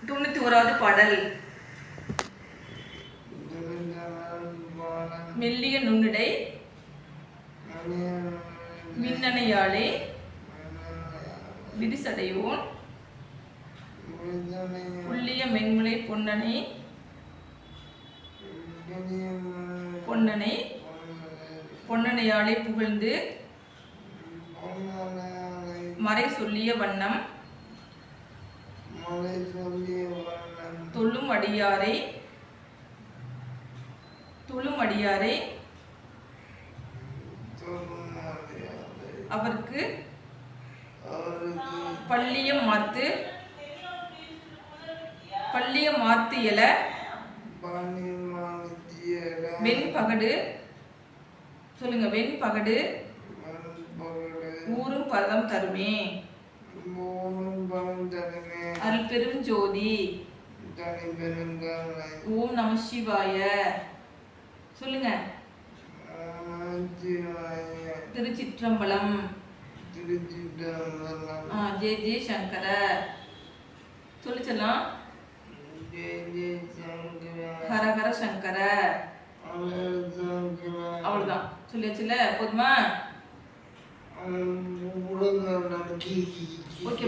91வது பாடல். மெல்லிய நுண்ணிடை மின்னணையாளே விரிசடையோன் புள்ளிய மென்முலை பொன்னனை பொன்னனையாளே புகழ்ந்து மறை சொல்லிய வண்ணம் தொழும் அடியாரை அவருக்கு பள்ளியம் மாத்து எல வெண்பகடு சொல்லுங்க. வெண்பகடு ஊரும் பதம் தருமே அருள் பெருஞ்சோதி ஓம் நம சிவாய சொல்லுங்க. திருச்சிற்றம்பலம் ஜெய ஜெய சங்கர சொல்லிச்சலாம். ஹரஹர சங்கர அவ்வளவுதான் சொல்லியாச்சுல. போதுமா? ஓகே.